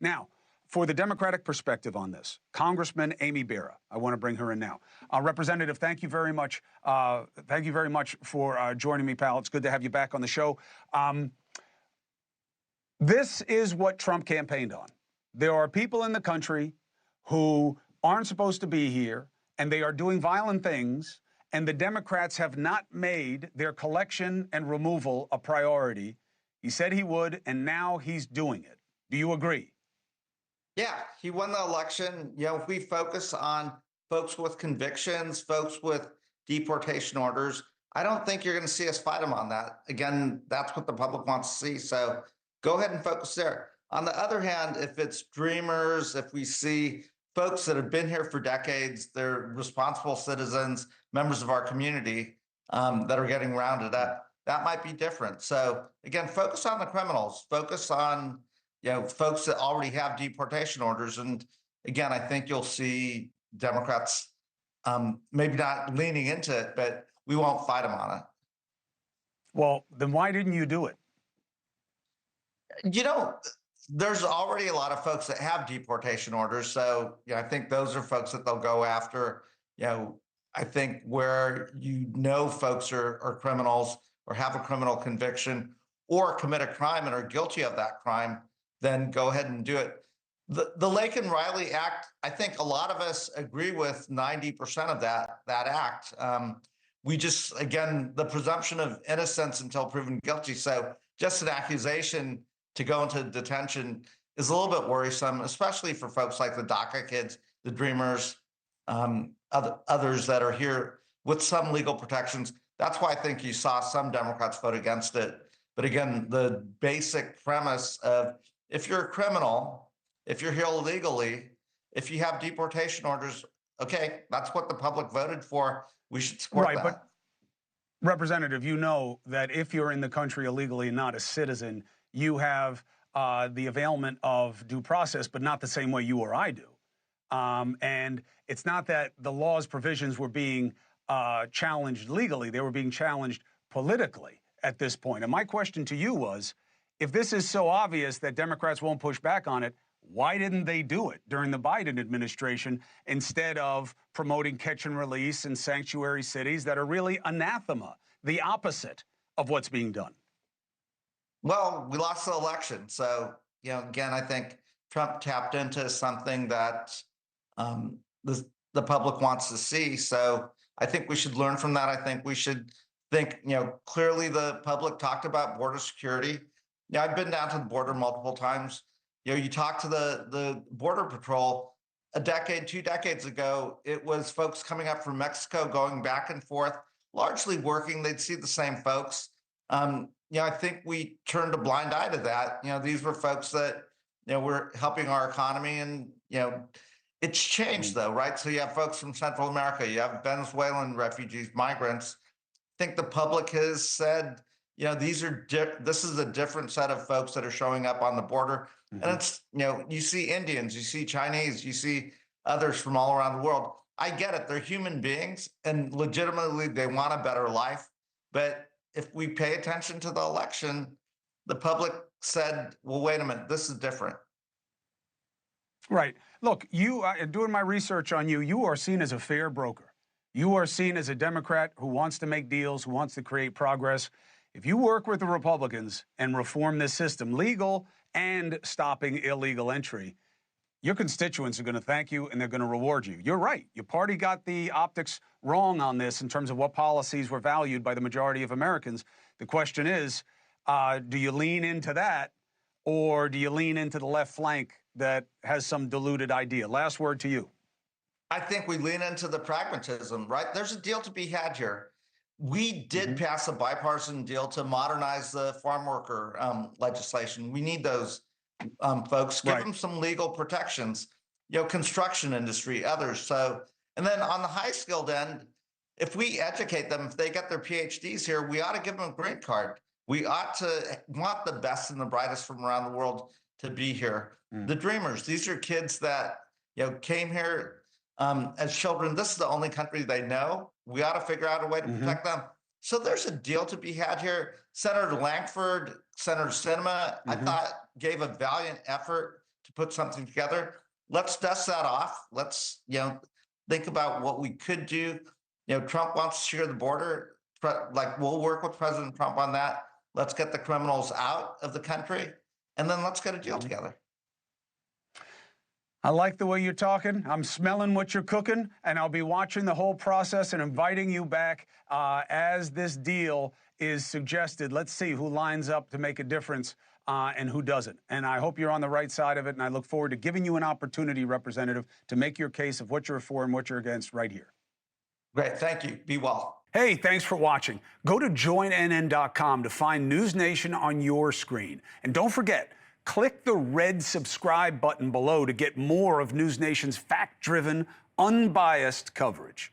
Now, for the Democratic perspective on this, Congressman Amy Bera, I want to bring her in now. Representative, thank you very much. Thank you very much for joining me, pal. It's good to have you back on the show. This is what Trump campaigned on. There are people in the country who aren't supposed to be here, and they are doing violent things, and the Democrats have not made their collection and removal a priority. He said he would, and now he's doing it. Do you agree? Yeah, he won the election. You know, if we focus on folks with convictions, folks with deportation orders, I don't think you're going to see us fight him on that. Again, that's what the public wants to see. So go ahead and focus there. On the other hand, if it's dreamers, if we see folks that have been here for decades, they're responsible citizens, members of our community that are getting rounded up, that might be different. So again, focus on the criminals, focus on folks that already have deportation orders. And again, I think you'll see Democrats maybe not leaning into it, but we won't fight them on it. Well, then why didn't you do it? You know, there's already a lot of folks that have deportation orders. So I think those are folks that they'll go after. I think where folks are criminals or have a criminal conviction or commit a crime and are guilty of that crime, then go ahead and do it. The Lake and Riley Act, I think a lot of us agree with 90% of that act. We just, again, the presumption of innocence until proven guilty. So just an accusation to go into detention is a little bit worrisome, especially for folks like the DACA kids, the Dreamers, others that are here with some legal protections. That's why I think you saw some Democrats vote against it. But again, the basic premise of if you're a criminal, if you're here illegally, if you have deportation orders, okay, that's what the public voted for. We should support that. But Representative, you know that if you're in the country illegally and not a citizen, you have the availment of due process, but not the same way you or I do. And it's not that the law's provisions were being challenged legally, they were being challenged politically at this point. And my question to you was, if this is so obvious that Democrats won't push back on it, why didn't they do it during the Biden administration instead of promoting catch and release in sanctuary cities that are really anathema, the opposite of what's being done? Well, we lost the election. So, again, I think Trump tapped into something that the public wants to see. So I think we should learn from that. I think we should think, clearly the public talked about border security. I've been down to the border multiple times. You talk to the Border Patrol a decade, 2 decades ago, it was folks coming up from Mexico, going back and forth, largely working. They'd see the same folks. I think we turned a blind eye to that. These were folks that, were helping our economy, and, it's changed though, right? So you have folks from Central America, you have Venezuelan refugees, migrants. I think the public has said, this is a different set of folks that are showing up on the border. Mm-hmm. And it's, you see Indians, you see Chinese, you see others from all around the world. I get it. They're human beings and legitimately they want a better life. But if we pay attention to the election, the public said, well, wait a minute, this is different. Right. Look, doing my research on you, you are seen as a fair broker. You are seen as a Democrat who wants to make deals, who wants to create progress. If you work with the Republicans and reform this system, legal and stopping illegal entry, your constituents are going to thank you and they're going to reward you. You're right. Your party got the optics wrong on this in terms of what policies were valued by the majority of Americans. The question is, do you lean into that, or do you lean into the left flank that has some diluted idea? Last word to you. I think we lean into the pragmatism, right? There's a deal to be had here. We did pass a bipartisan deal to modernize the farm worker legislation. We need those folks. Give them some legal protections, construction industry, others. So, and then on the high skilled end, if we educate them, if they get their PhDs here, we ought to give them a green card. We ought to want the best and the brightest from around the world to be here. The dreamers, these are kids that, came here as children. This is the only country they know. We ought to figure out a way to protect them. So there's a deal to be had here. Senator Lankford, Senator Sinema, I thought gave a valiant effort to put something together. Let's dust that off. Let's, think about what we could do. Trump wants to secure the border. Like, we'll work with President Trump on that. Let's get the criminals out of the country, and then let's get a deal together. I like the way you're talking. I'm smelling what you're cooking, and I'll be watching the whole process and inviting you back as this deal is suggested. Let's see who lines up to make a difference and who doesn't. And I hope you're on the right side of it, and I look forward to giving you an opportunity, Representative, to make your case of what you're for and what you're against right here. Great. Thank you. Be well. Hey, thanks for watching. Go to joinnn.com to find NewsNation on your screen. And don't forget, click the red subscribe button below to get more of NewsNation's fact-driven, unbiased coverage.